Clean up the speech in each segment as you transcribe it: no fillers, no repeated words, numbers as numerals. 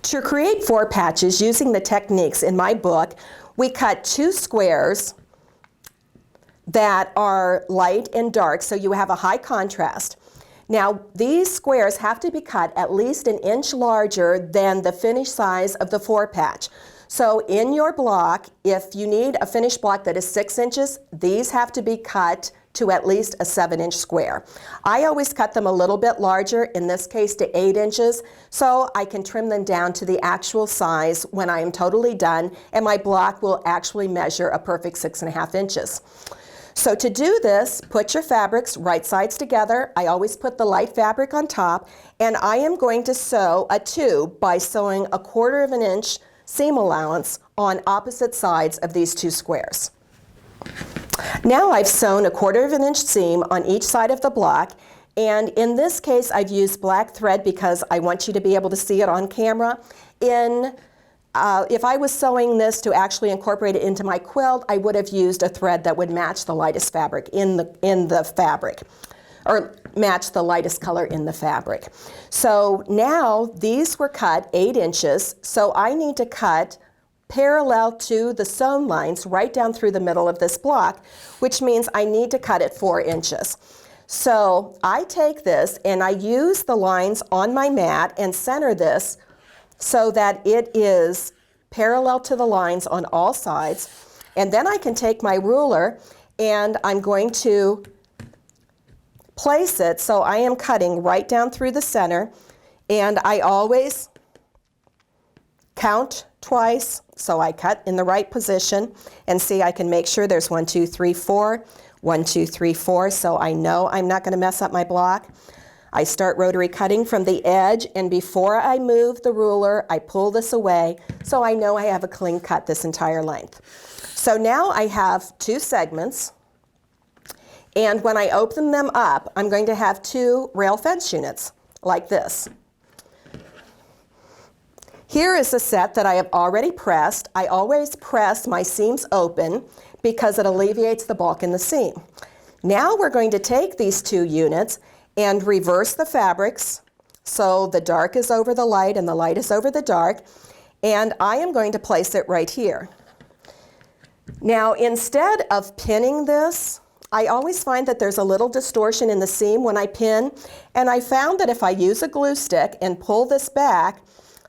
To create 4 patches using the techniques in my book, we cut 2 squares that are light and dark, so you have a high contrast. Now, these squares have to be cut at least an inch larger than the finished size of the 4 patch. So in your block, if you need a finished block that is 6 inches, these have to be cut to at least a 7-inch square. I always cut them a little bit larger, in this case to 8 inches, so I can trim them down to the actual size when I am totally done, and my block will actually measure a perfect 6.5 inches. So to do this, put your fabrics right sides together. I always put the light fabric on top, and I am going to sew a tube by sewing 1/4 inch seam allowance on opposite sides of these 2 squares. Now I've sewn 1/4 inch seam on each side of the block, and in this case I've used black thread because I want you to be able to see it on camera. If I was sewing this to actually incorporate it into my quilt, I would have used a thread that would match the lightest fabric in the fabric, or match the lightest color in the fabric. So now these were cut 8 inches, so I need to cut parallel to the sewn lines right down through the middle of this block, which means I need to cut it 4 inches. So I take this and I use the lines on my mat and center this so that it is parallel to the lines on all sides. And then I can take my ruler and I'm going to place it so I am cutting right down through the center, and I always count twice, so I cut in the right position, and see, I can make sure there's 1, 2, 3, 4, 1, 2, 3, 4, so I know I'm not going to mess up my block. I start rotary cutting from the edge, and before I move the ruler, I pull this away, so I know I have a clean cut this entire length. So now I have 2 segments, and when I open them up, I'm going to have 2 rail fence units, like this. Here is a set that I have already pressed. I always press my seams open because it alleviates the bulk in the seam. Now we're going to take these 2 units and reverse the fabrics, so the dark is over the light and the light is over the dark, and I am going to place it right here. Now, instead of pinning this, I always find that there's a little distortion in the seam when I pin, and I found that if I use a glue stick and pull this back,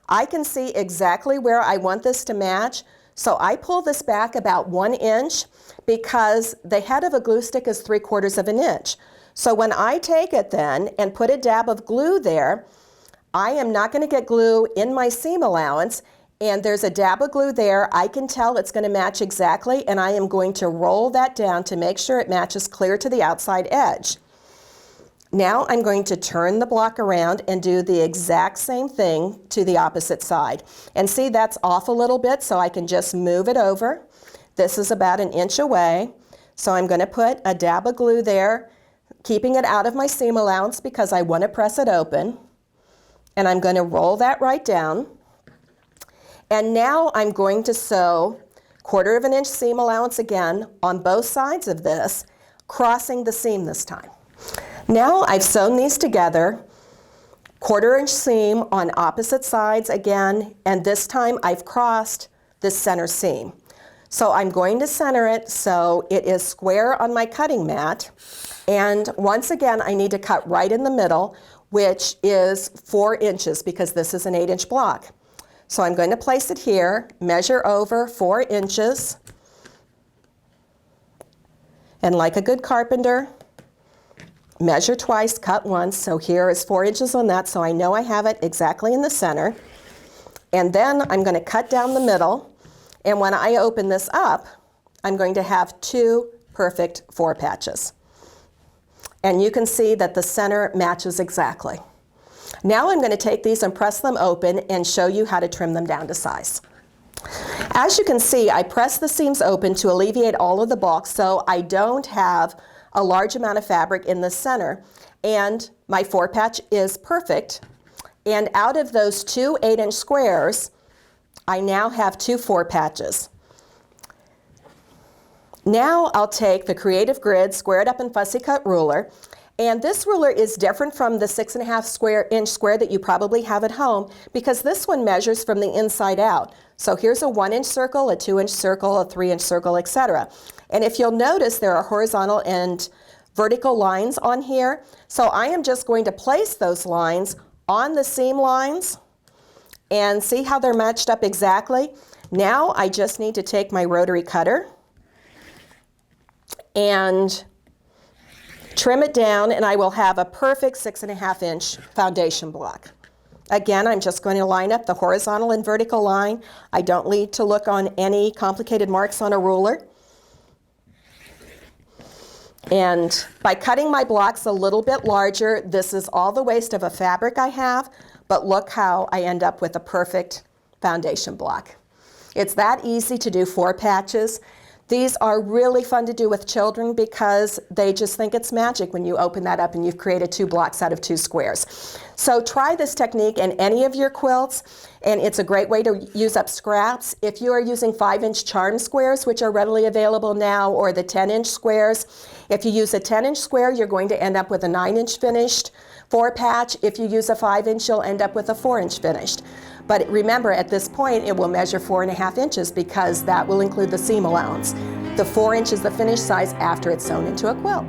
I can see exactly where I want this to match. So I pull this back about 1 inch because the head of a glue stick is 3/4 inch. So when I take it then and put a dab of glue there, I am not going to get glue in my seam allowance, and there's a dab of glue there. I can tell it's going to match exactly, and I am going to roll that down to make sure it matches clear to the outside edge. Now I'm going to turn the block around and do the exact same thing to the opposite side. And see, that's off a little bit, so I can just move it over. This is about 1 inch away, so I'm going to put a dab of glue there, keeping it out of my seam allowance because I want to press it open. And I'm going to roll that right down. And now I'm going to sew 1/4 inch seam allowance again on both sides of this, crossing the seam this time. Now I've sewn these together, 1/4 inch seam on opposite sides again, and this time I've crossed this center seam. So I'm going to center it so it is square on my cutting mat, and once again I need to cut right in the middle, which is 4 inches because this is an 8-inch block. So I'm going to place it here, measure over 4 inches, and like a good carpenter, measure twice, cut once. So here is 4 inches on that, so I know I have it exactly in the center. And then I'm going to cut down the middle, and when I open this up, I'm going to have 2 perfect 4 patches. And you can see that the center matches exactly. Now I'm going to take these and press them open and show you how to trim them down to size. As you can see, I press the seams open to alleviate all of the bulk so I don't have a large amount of fabric in the center, and my 4 patch is perfect. And out of those 2 8-inch squares, I now have 2 4 patches. Now I'll take the Creative Grid squared up and fussy cut ruler, and this ruler is different from the 6.5 inch square that you probably have at home because this one measures from the inside out. So here's a 1 inch circle, a 2 inch circle, a 3 inch circle, etc. And if you'll notice, there are horizontal and vertical lines on here. So I am just going to place those lines on the seam lines and see how they're matched up exactly. Now I just need to take my rotary cutter and trim it down, and I will have a perfect 6.5 inch foundation block. Again, I'm just going to line up the horizontal and vertical line. I don't need to look on any complicated marks on a ruler. And by cutting my blocks a little bit larger, this is all the waste of a fabric I have, but look how I end up with a perfect foundation block. It's that easy to do 4 patches. These are really fun to do with children because they just think it's magic when you open that up and you've created 2 blocks out of 2 squares. So try this technique in any of your quilts, and it's a great way to use up scraps. If you are using 5 inch charm squares, which are readily available now, or the 10 inch squares, if you use a 10 inch square, you're going to end up with a 9 inch finished 4 patch. If you use a 5 inch, you'll end up with a 4 inch finished. But remember, at this point, it will measure 4.5 inches because that will include the seam allowance. The 4 inch is the finished size after it's sewn into a quilt.